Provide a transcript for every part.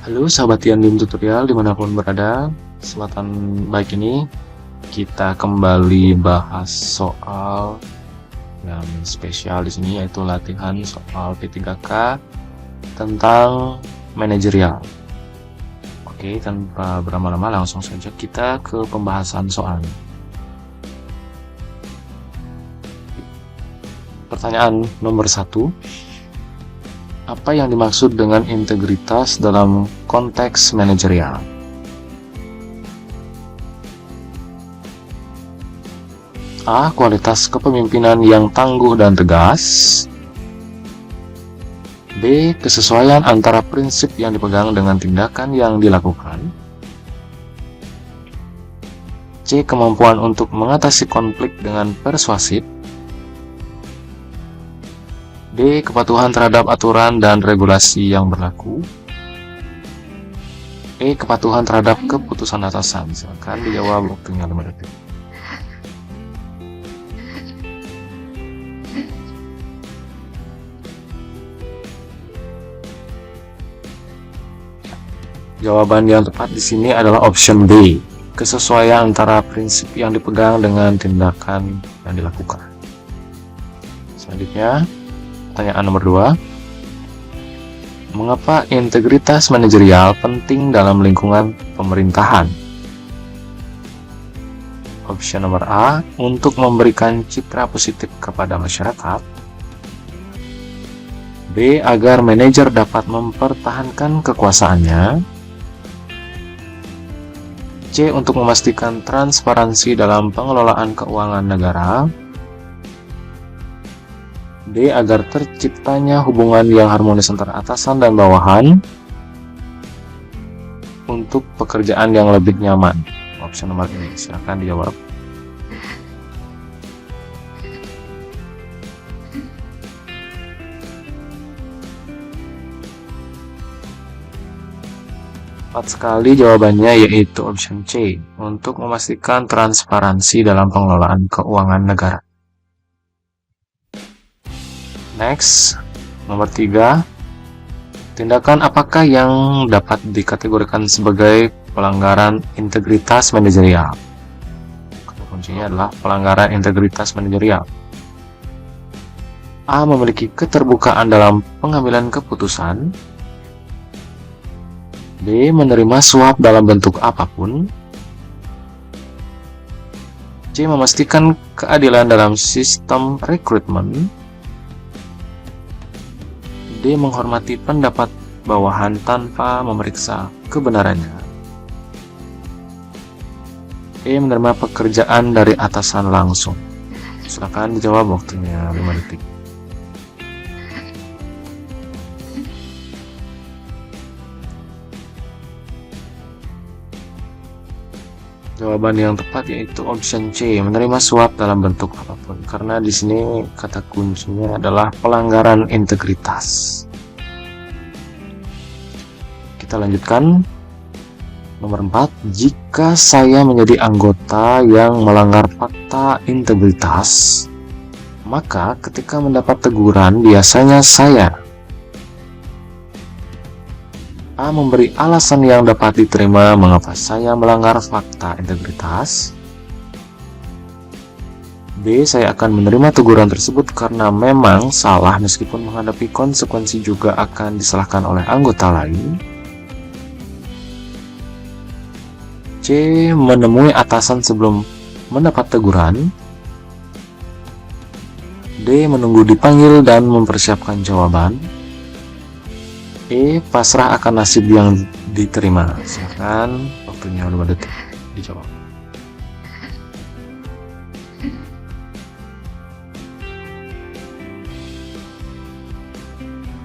Halo sahabat Yandim Tutorial dimanapun berada, kesempatan baik ini kita kembali bahas soal yang spesial di sini, yaitu latihan soal P3K tentang manajerial. Oke, tanpa berlama-lama langsung saja kita ke pembahasan soalnya. Pertanyaan nomor 1. Apa yang dimaksud dengan integritas dalam konteks manajerial? A. Kualitas kepemimpinan yang tangguh dan tegas. B. Kesesuaian antara prinsip yang dipegang dengan tindakan yang dilakukan. C. Kemampuan untuk mengatasi konflik dengan persuasif. D. Kepatuhan terhadap aturan dan regulasi yang berlaku. E. Kepatuhan terhadap keputusan atasan. Silakan dijawab, waktunya 5 detik. Jawaban yang tepat di sini adalah option B. Kesesuaian antara prinsip yang dipegang dengan tindakan yang dilakukan. Selanjutnya, pertanyaan nomor 2. Mengapa integritas manajerial penting dalam lingkungan pemerintahan? Opsi nomor A, untuk memberikan citra positif kepada masyarakat. B, agar manajer dapat mempertahankan kekuasaannya. C, untuk memastikan transparansi dalam pengelolaan keuangan negara. D, agar terciptanya hubungan yang harmonis antara atasan dan bawahan untuk pekerjaan yang lebih nyaman. Opsi nomor ini, silakan dijawab. Tepat sekali jawabannya, yaitu option C, untuk memastikan transparansi dalam pengelolaan keuangan negara. Next, nomor 3. Tindakan apakah yang dapat dikategorikan sebagai pelanggaran integritas manajerial? Kata kuncinya adalah pelanggaran integritas manajerial. A. Memiliki keterbukaan dalam pengambilan keputusan. B. Menerima suap dalam bentuk apapun. C. Memastikan keadilan dalam sistem rekrutmen. D. Menghormati pendapat bawahan tanpa memeriksa kebenarannya. E. Menerima pekerjaan dari atasan langsung. Silakan dijawab, waktunya 5 detik. Jawaban yang tepat yaitu option C, menerima suap dalam bentuk apapun. Karena di sini kata kuncinya adalah pelanggaran integritas. Kita lanjutkan. Nomor 4, jika saya menjadi anggota yang melanggar fakta integritas, maka ketika mendapat teguran biasanya saya A. Memberi alasan yang dapat diterima mengapa saya melanggar fakta integritas. B. Saya akan menerima teguran tersebut karena memang salah meskipun menghadapi konsekuensi juga akan disalahkan oleh anggota lain. C. Menemui atasan sebelum mendapat teguran. D. Menunggu dipanggil dan mempersiapkan jawaban. E. Pasrah akan nasib yang diterima. Silakan, waktunya 5 detik dijawab.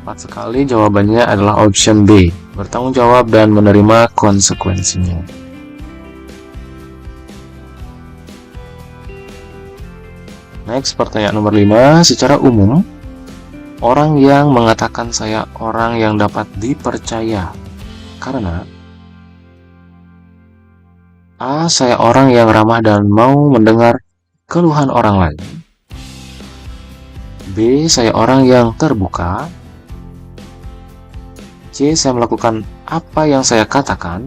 Tepat sekali jawabannya adalah option B, bertanggung jawab dan menerima konsekuensinya. Next, pertanyaan nomor 5. Secara umum, orang yang mengatakan saya orang yang dapat dipercaya karena A. Saya orang yang ramah dan mau mendengar keluhan orang lain. B. Saya orang yang terbuka. C. Saya melakukan apa yang saya katakan?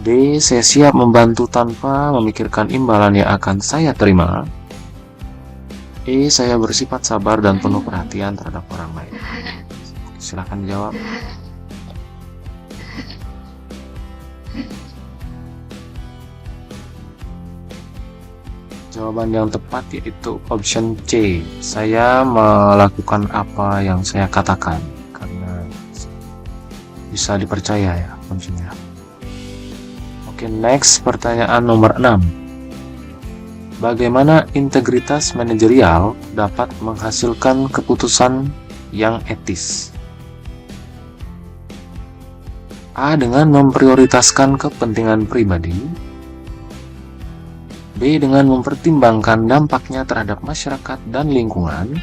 B. Saya siap membantu tanpa memikirkan imbalan yang akan saya terima. E. Saya bersifat sabar dan penuh perhatian terhadap orang lain. Silakan dijawab. Jawaban yang tepat yaitu option C. Saya melakukan apa yang saya katakan karena bisa dipercaya ya kuncinya. Oke, next pertanyaan nomor 6. Bagaimana integritas manajerial dapat menghasilkan keputusan yang etis? A. Dengan memprioritaskan kepentingan pribadi. B. Dengan mempertimbangkan dampaknya terhadap masyarakat dan lingkungan.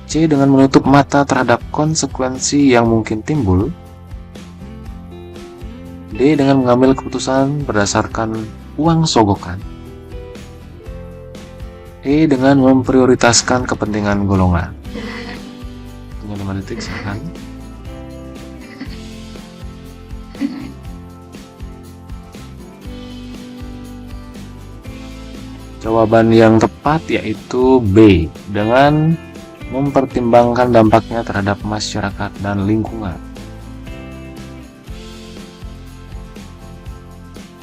C. Dengan menutup mata terhadap konsekuensi yang mungkin timbul. D. Dengan mengambil keputusan berdasarkan uang sogokan. E. Dengan memprioritaskan kepentingan golongan. Punya 5 detik, silakan. Jawaban yang tepat yaitu B. Dengan mempertimbangkan dampaknya terhadap masyarakat dan lingkungan.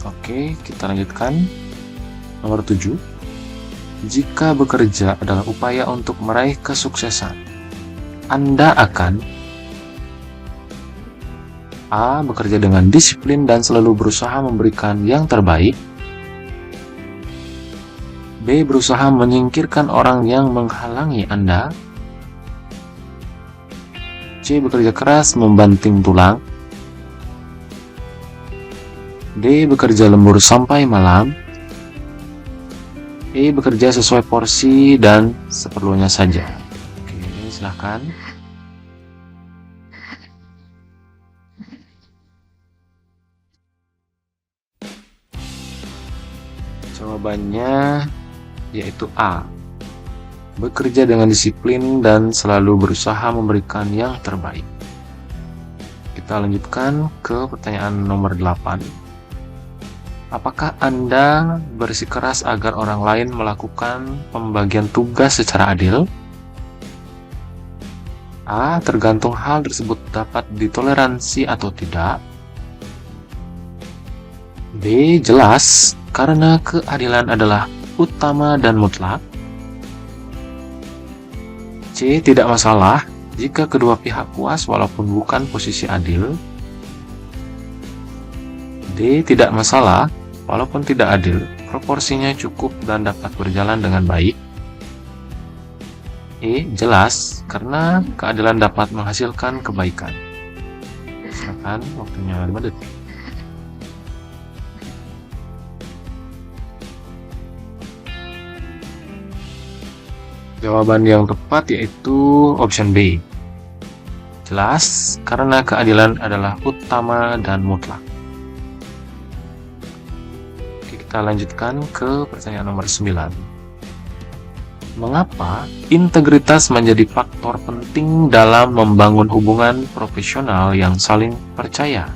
Oke, kita lanjutkan. Nomor 7. Jika bekerja adalah upaya untuk meraih kesuksesan, Anda akan A. Bekerja dengan disiplin dan selalu berusaha memberikan yang terbaik. B. Berusaha menyingkirkan orang yang menghalangi Anda. C. Bekerja keras membanting tulang. D. Bekerja lembur sampai malam. E. Bekerja sesuai porsi dan seperlunya saja. Oke, silahkan. Jawabannya yaitu A. Bekerja dengan disiplin dan selalu berusaha memberikan yang terbaik. Kita lanjutkan ke pertanyaan nomor 8. Apakah Anda bersikeras agar orang lain melakukan pembagian tugas secara adil? A. Tergantung hal tersebut dapat ditoleransi atau tidak. B. Jelas, karena keadilan adalah utama dan mutlak. C. Tidak masalah jika kedua pihak puas walaupun bukan posisi adil. D. Tidak masalah walaupun tidak adil, proporsinya cukup dan dapat berjalan dengan baik. E. Jelas, karena keadilan dapat menghasilkan kebaikan. Silakan, waktunya 5 detik. Jawaban yang tepat yaitu option B. Jelas, karena keadilan adalah utama dan mutlak. Oke, kita lanjutkan ke pertanyaan nomor 9. Mengapa integritas menjadi faktor penting dalam membangun hubungan profesional yang saling percaya?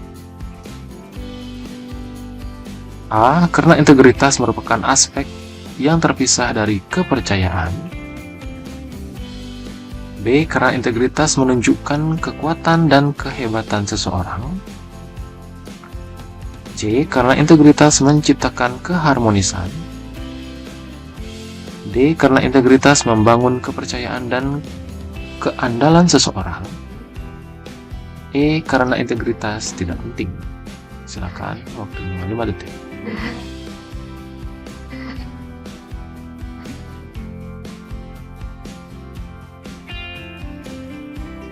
A. Karena integritas merupakan aspek yang terpisah dari kepercayaan. B. Karena integritas menunjukkan kekuatan dan kehebatan seseorang. C. Karena integritas menciptakan keharmonisan. D. Karena integritas membangun kepercayaan dan keandalan seseorang. E. Karena integritas tidak penting. Silakan, waktunya 5 detik.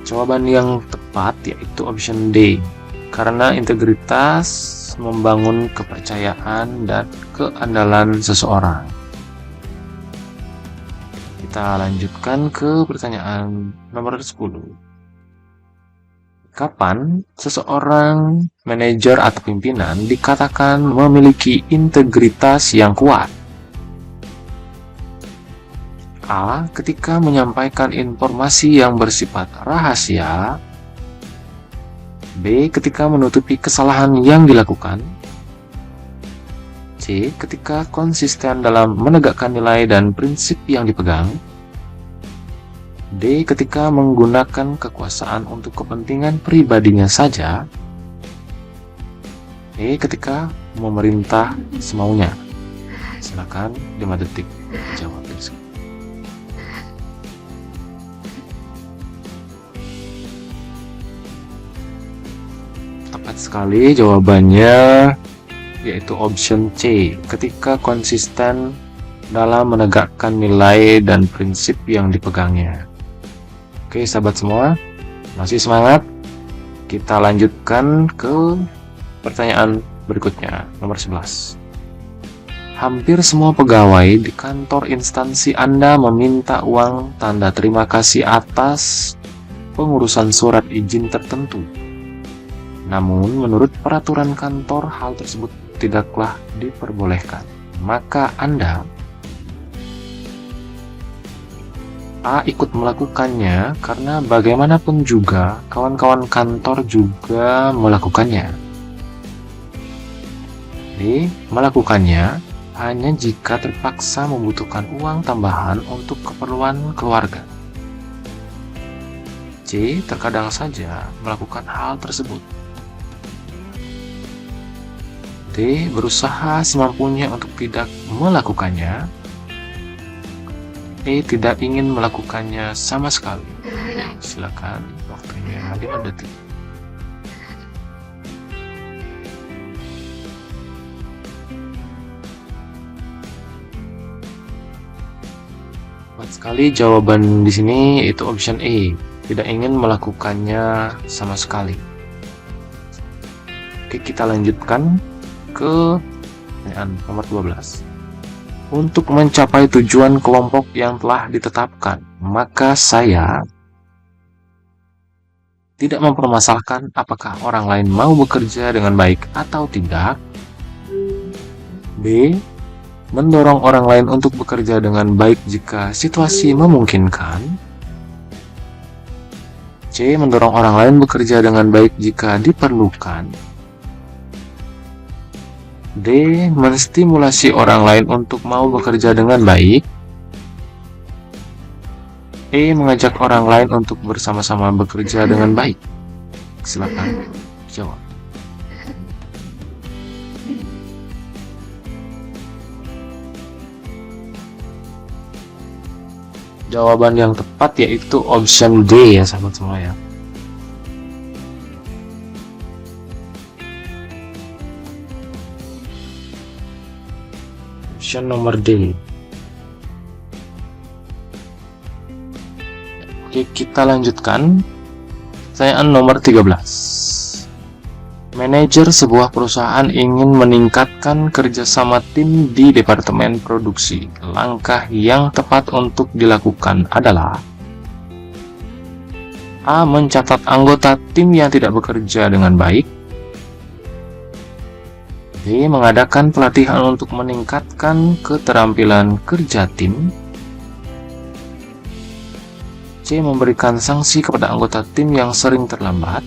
Jawaban yang tepat yaitu option D. Karena integritas membangun kepercayaan dan keandalan seseorang. Kita lanjutkan ke pertanyaan nomor 10. Kapan seseorang manajer atau pimpinan dikatakan memiliki integritas yang kuat? A. Ketika menyampaikan informasi yang bersifat rahasia. B. Ketika menutupi kesalahan yang dilakukan. C. Ketika konsisten dalam menegakkan nilai dan prinsip yang dipegang. D. Ketika menggunakan kekuasaan untuk kepentingan pribadinya saja. E. Ketika memerintah semaunya. Silakan 5 detik jawab. Tepat sekali jawabannya, yaitu option C, ketika konsisten dalam menegakkan nilai dan prinsip yang dipegangnya. Oke sahabat semua, masih semangat? Kita lanjutkan ke pertanyaan berikutnya, nomor 11. Hampir semua pegawai di kantor instansi Anda meminta uang tanda terima kasih atas pengurusan surat izin tertentu. Namun, menurut peraturan kantor, hal tersebut tidaklah diperbolehkan. Maka Anda A. ikut melakukannya karena bagaimanapun juga kawan-kawan kantor juga melakukannya. B. Melakukannya hanya jika terpaksa membutuhkan uang tambahan untuk keperluan keluarga. C. Terkadang saja melakukan hal tersebut. D. Berusaha semampunya untuk tidak melakukannya. E. Tidak ingin melakukannya sama sekali. Silakan, waktunya 5 detik. Tepat sekali jawaban di sini itu option E. Tidak ingin melakukannya sama sekali. Oke, kita lanjutkan ke pertanyaan nomor 12. Untuk mencapai tujuan kelompok yang telah ditetapkan, maka saya tidak mempermasalahkan apakah orang lain mau bekerja dengan baik atau tidak. B. Mendorong orang lain untuk bekerja dengan baik jika situasi memungkinkan. C. Mendorong orang lain bekerja dengan baik jika diperlukan. D. Menstimulasi orang lain untuk mau bekerja dengan baik. E. Mengajak orang lain untuk bersama-sama bekerja dengan baik. Silakan jawab. Jawaban yang tepat yaitu option D ya sahabat semua ya. Option nomor D. Oke, kita lanjutkan. Pertanyaan nomor 13. Manajer sebuah perusahaan ingin meningkatkan kerjasama tim di departemen produksi. Langkah yang tepat untuk dilakukan adalah A. Mencatat anggota tim yang tidak bekerja dengan baik. B. Mengadakan pelatihan untuk meningkatkan keterampilan kerja tim. C. Memberikan sanksi kepada anggota tim yang sering terlambat.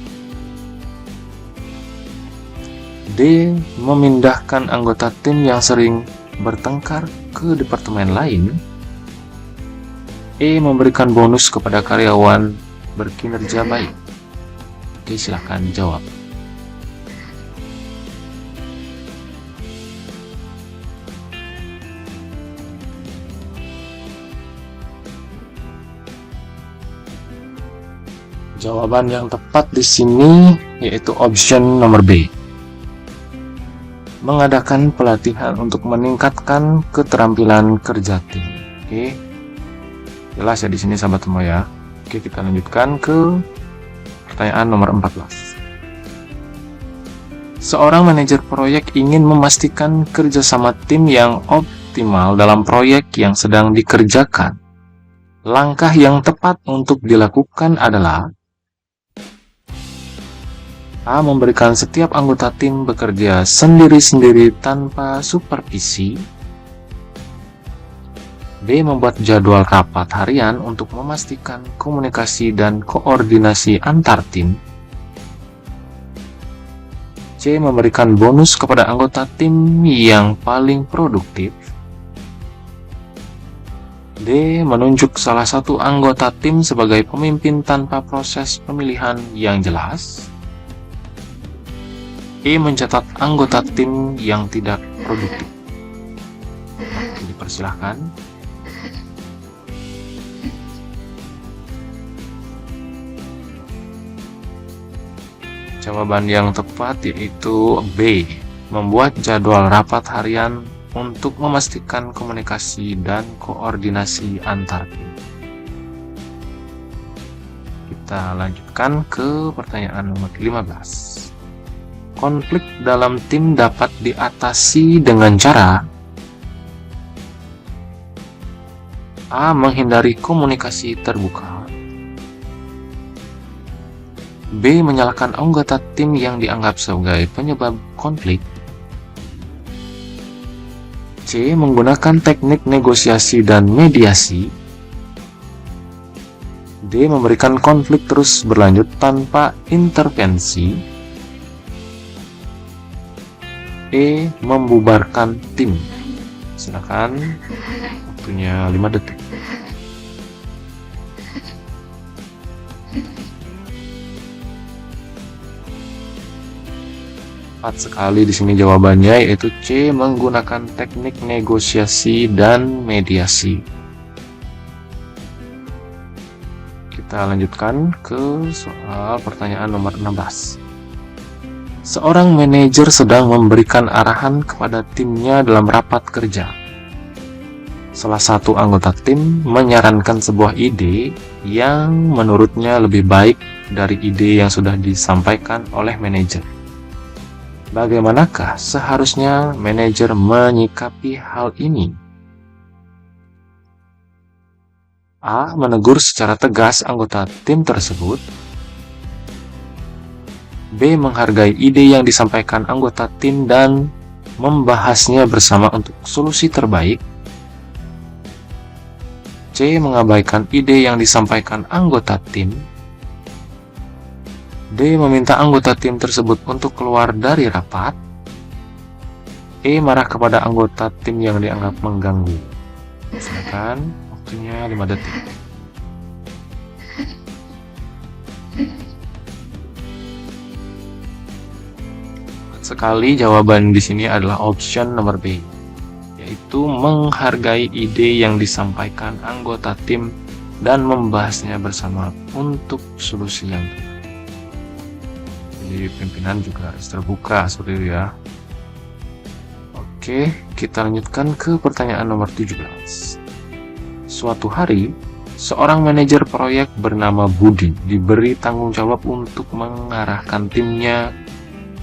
D. Memindahkan anggota tim yang sering bertengkar ke departemen lain. E. Memberikan bonus kepada karyawan berkinerja baik. Oke, silahkan jawab. Jawaban yang tepat di sini yaitu option nomor B. Mengadakan pelatihan untuk meningkatkan keterampilan kerja tim. Oke. Jelas ya di sini sahabat semua ya. Oke, kita lanjutkan ke pertanyaan nomor 14. Seorang manajer proyek ingin memastikan kerjasama tim yang optimal dalam proyek yang sedang dikerjakan. Langkah yang tepat untuk dilakukan adalah A. Memberikan setiap anggota tim bekerja sendiri-sendiri tanpa supervisi. B. Membuat jadwal rapat harian untuk memastikan komunikasi dan koordinasi antar tim. C. Memberikan bonus kepada anggota tim yang paling produktif. D. Menunjuk salah satu anggota tim sebagai pemimpin tanpa proses pemilihan yang jelas. E. Mencatat anggota tim yang tidak produktif. Dipersilahkan. Jawaban yang tepat yaitu B. Membuat jadwal rapat harian untuk memastikan komunikasi dan koordinasi antar tim. Kita lanjutkan ke pertanyaan nomor 15. Konflik dalam tim dapat diatasi dengan cara A. Menghindari komunikasi terbuka. B. Menyalahkan anggota tim yang dianggap sebagai penyebab konflik. C. Menggunakan teknik negosiasi dan mediasi. D. Memberikan konflik terus berlanjut tanpa intervensi. E. Membubarkan tim. Silakan, waktunya 5 detik. Tepat sekali di sini jawabannya, yaitu C. Menggunakan teknik negosiasi dan mediasi. Kita lanjutkan ke soal pertanyaan nomor 16. Seorang manajer sedang memberikan arahan kepada timnya dalam rapat kerja. Salah satu anggota tim menyarankan sebuah ide yang menurutnya lebih baik dari ide yang sudah disampaikan oleh manajer. Bagaimanakah seharusnya manajer menyikapi hal ini? A. Menegur secara tegas anggota tim tersebut. B. Menghargai ide yang disampaikan anggota tim dan membahasnya bersama untuk solusi terbaik. C. Mengabaikan ide yang disampaikan anggota tim. D. Meminta anggota tim tersebut untuk keluar dari rapat. E. Marah kepada anggota tim yang dianggap mengganggu. Silakan, waktunya 5 detik. Sekali jawaban di sini adalah option nomor B, yaitu menghargai ide yang disampaikan anggota tim dan membahasnya bersama untuk solusi yang terbaik. Jadi pimpinan juga harus terbuka seperti itu ya. Oke, kita lanjutkan ke pertanyaan nomor 17. Suatu hari, seorang manajer proyek bernama Budi diberi tanggung jawab untuk mengarahkan timnya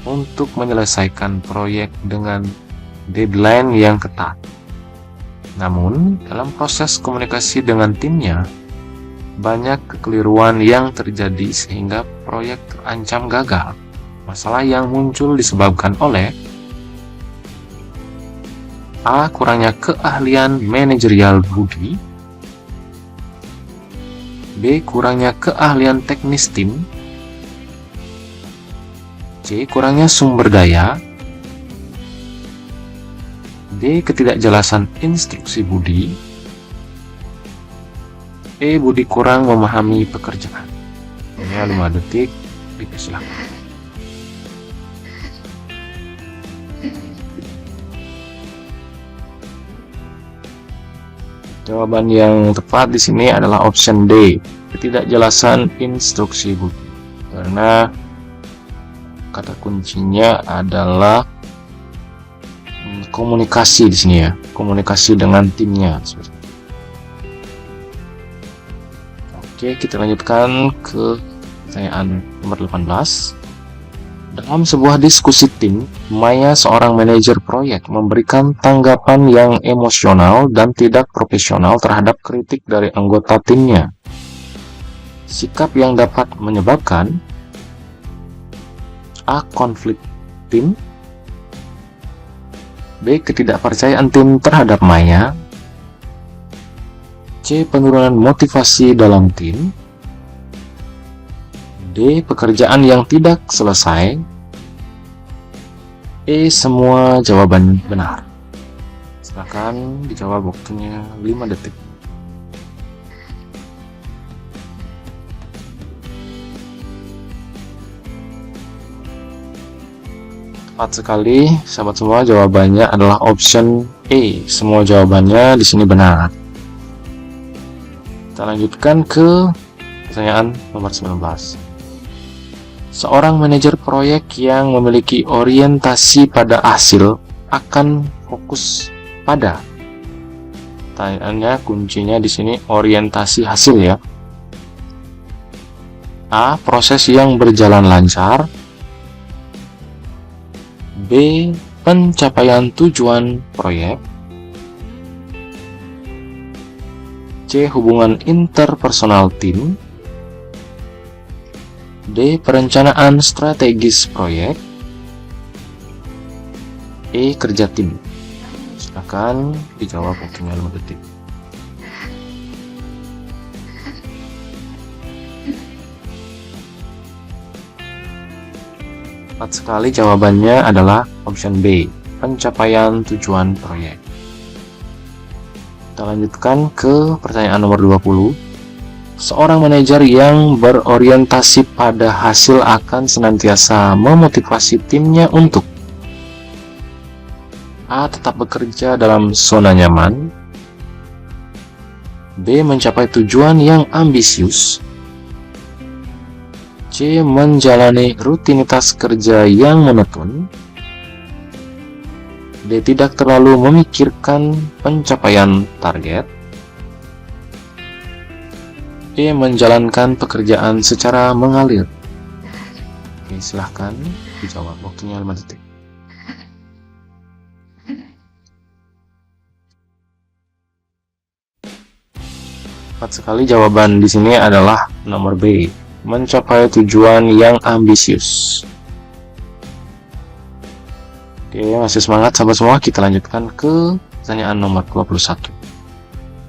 untuk menyelesaikan proyek dengan deadline yang ketat. Namun, dalam proses komunikasi dengan timnya, banyak kekeliruan yang terjadi sehingga proyek terancam gagal. Masalah yang muncul disebabkan oleh A. Kurangnya keahlian manajerial Budi. B. Kurangnya keahlian teknis tim. C. Kurangnya sumber daya. D. Ketidakjelasan instruksi Budi. E. Budi kurang memahami pekerjaan. Hanya 5 detik, dipersilakan. Jawaban yang tepat di sini adalah option D, ketidakjelasan instruksi Budi. Karena kata kuncinya adalah komunikasi di sini ya, komunikasi dengan timnya. Oke, kita lanjutkan ke pertanyaan nomor 18. Dalam sebuah diskusi tim, Maya, seorang manajer proyek, memberikan tanggapan yang emosional dan tidak profesional terhadap kritik dari anggota timnya. Sikap yang dapat menyebabkan A. Konflik tim. B. Ketidakpercayaan tim terhadap Maya. C. Penurunan motivasi dalam tim. D. Pekerjaan yang tidak selesai. E. Semua jawaban benar. Silakan dijawab, waktunya 5 detik. Tepat sekali, sahabat semua, jawabannya adalah option E. Semua jawabannya di sini benar. Kita lanjutkan ke pertanyaan nomor 19. Seorang manajer proyek yang memiliki orientasi pada hasil akan fokus pada. Pertanyaannya, kuncinya di sini orientasi hasil ya. A. Proses yang berjalan lancar. B. Pencapaian tujuan proyek. C. Hubungan interpersonal tim. D. Perencanaan strategis proyek. E. Kerja tim. Silakan dijawab, waktunya 5 detik. Tepat sekali, jawabannya adalah option B. Pencapaian tujuan proyek. Kita lanjutkan ke pertanyaan nomor 20. Seorang manajer yang berorientasi pada hasil akan senantiasa memotivasi timnya untuk A. Tetap bekerja dalam zona nyaman. B. Mencapai tujuan yang ambisius. C. Menjalani rutinitas kerja yang monoton. D. Tidak terlalu memikirkan pencapaian target. E. Menjalankan pekerjaan secara mengalir. Oke, silahkan dijawab, waktunya 5 detik. Tepat sekali, jawaban di sini adalah nomor B. Mencapai tujuan yang ambisius. Oke, masih semangat sahabat semua. Kita lanjutkan ke pertanyaan nomor 21.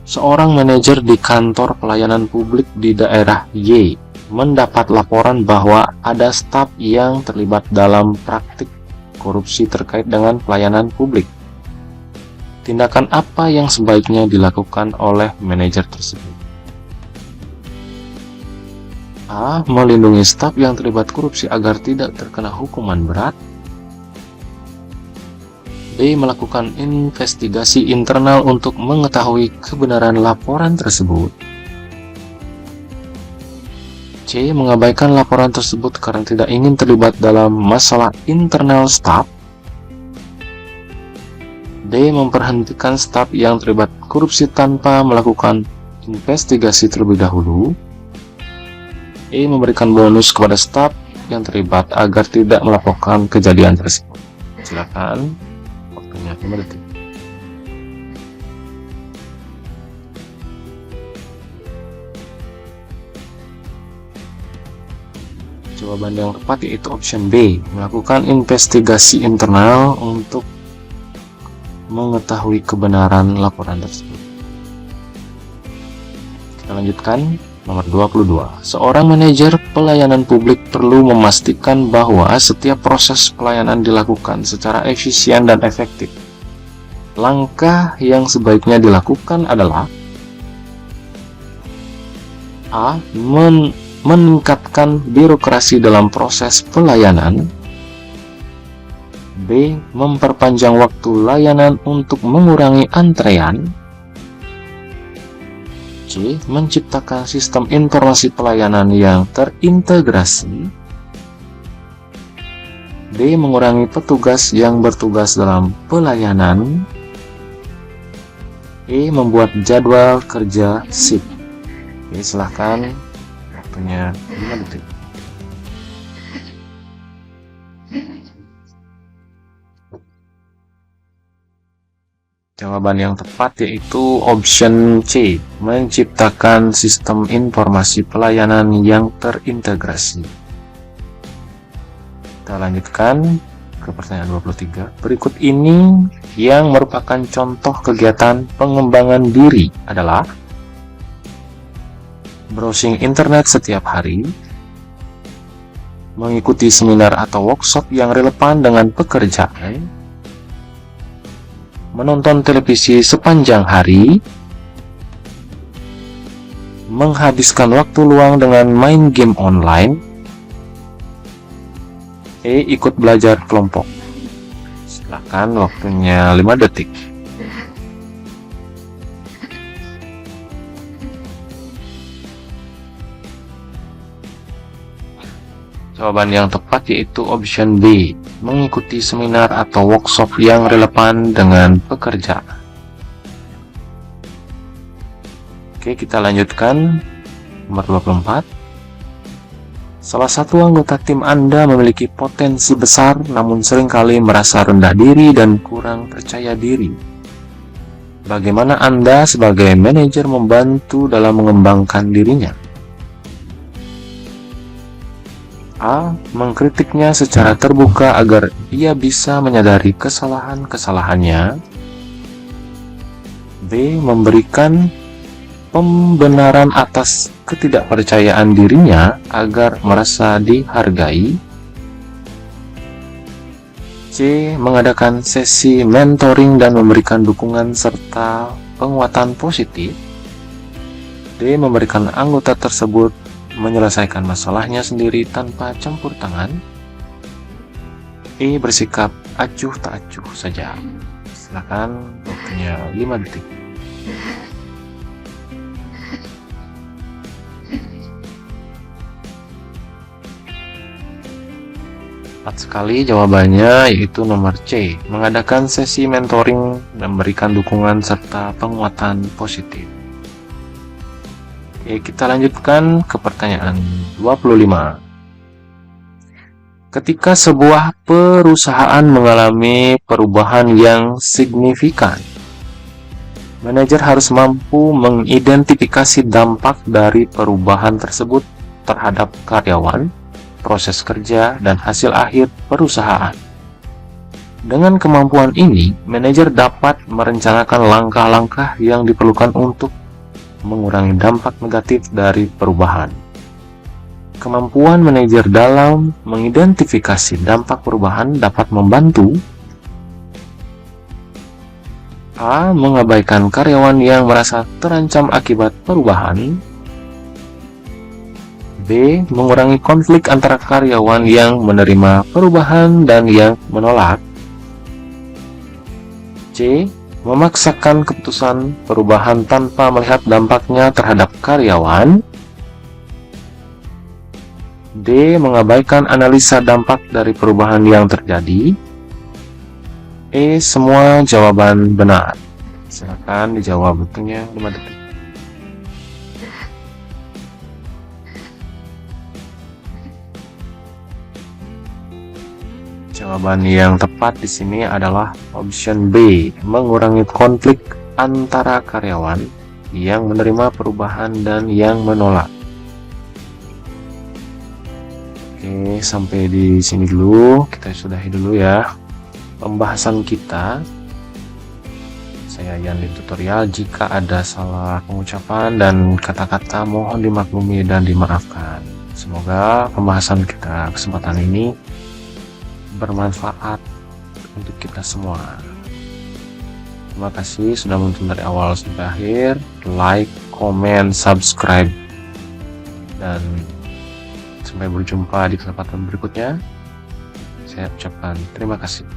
Seorang manajer di kantor pelayanan publik di daerah Y mendapat laporan bahwa ada staf yang terlibat dalam praktik korupsi terkait dengan pelayanan publik. Tindakan apa yang sebaiknya dilakukan oleh manajer tersebut? A. Melindungi staf yang terlibat korupsi agar tidak terkena hukuman berat. B. Melakukan investigasi internal untuk mengetahui kebenaran laporan tersebut. C. Mengabaikan laporan tersebut karena tidak ingin terlibat dalam masalah internal staf. D. Memberhentikan staf yang terlibat korupsi tanpa melakukan investigasi terlebih dahulu. E. Memberikan bonus kepada staf yang terlibat agar tidak melaporkan kejadian tersebut. Silakan, waktunya 5 detik. Jawaban yang tepat yaitu option B. Melakukan investigasi internal untuk mengetahui kebenaran laporan tersebut. Kita lanjutkan. Nomor 22. Seorang manajer pelayanan publik perlu memastikan bahwa setiap proses pelayanan dilakukan secara efisien dan efektif. Langkah yang sebaiknya dilakukan adalah A. Meningkatkan birokrasi dalam proses pelayanan. B. Memperpanjang waktu layanan untuk mengurangi antrean. C. Menciptakan sistem informasi pelayanan yang terintegrasi. D. Mengurangi petugas yang bertugas dalam pelayanan. E. Membuat jadwal kerja shift. Oke, silahkan, waktunya 5 detik. Jawaban yang tepat yaitu option C. Menciptakan sistem informasi pelayanan yang terintegrasi. Kita lanjutkan ke pertanyaan 23. Berikut ini yang merupakan contoh kegiatan pengembangan diri adalah browsing internet setiap hari, mengikuti seminar atau workshop yang relevan dengan pekerjaan, menonton televisi sepanjang hari, menghabiskan waktu luang dengan main game online, ikut belajar kelompok. Silakan, waktunya 5 detik. Jawaban yang tepat yaitu option B, mengikuti seminar atau workshop yang relevan dengan pekerjaan. Oke, kita lanjutkan. Nomor 24. Salah satu anggota tim Anda memiliki potensi besar namun seringkali merasa rendah diri dan kurang percaya diri. Bagaimana Anda sebagai manajer membantu dalam mengembangkan dirinya? A. Mengkritiknya secara terbuka agar ia bisa menyadari kesalahan-kesalahannya. B. Memberikan pembenaran atas ketidakpercayaan dirinya agar merasa dihargai. C. Mengadakan sesi mentoring dan memberikan dukungan serta penguatan positif. D. Memberikan anggota tersebut menyelesaikan masalahnya sendiri tanpa campur tangan. E. Bersikap acuh tak acuh saja. Silakan, waktunya 5 detik. Tepat sekali jawabannya, yaitu nomor C, mengadakan sesi mentoring dan memberikan dukungan serta penguatan positif. Oke, kita lanjutkan ke pertanyaan 25. Ketika sebuah perusahaan mengalami perubahan yang signifikan, manajer harus mampu mengidentifikasi dampak dari perubahan tersebut terhadap karyawan, proses kerja, dan hasil akhir perusahaan. Dengan kemampuan ini, manajer dapat merencanakan langkah-langkah yang diperlukan untuk mengurangi dampak negatif dari perubahan. Kemampuan manajer dalam mengidentifikasi dampak perubahan dapat membantu A. Mengabaikan karyawan yang merasa terancam akibat perubahan. B. Mengurangi konflik antara karyawan yang menerima perubahan dan yang menolak. C. Memaksakan keputusan perubahan tanpa melihat dampaknya terhadap karyawan. D. Mengabaikan analisa dampak dari perubahan yang terjadi. E. Semua jawaban benar. Silakan dijawab, waktunya 5 detik. Jawaban yang tepat di sini adalah option B, mengurangi konflik antara karyawan yang menerima perubahan dan yang menolak. Oke, sampai di sini dulu, kita sudahi dulu ya pembahasan kita. Saya Yanlin Tutorial. Jika ada salah pengucapan dan kata-kata mohon dimaklumi dan dimaafkan. Semoga pembahasan kita kesempatan ini bermanfaat untuk kita semua. Terima kasih sudah menonton dari awal sampai akhir. Like, comment, subscribe, dan sampai berjumpa di kesempatan berikutnya. Saya ucapkan terima kasih.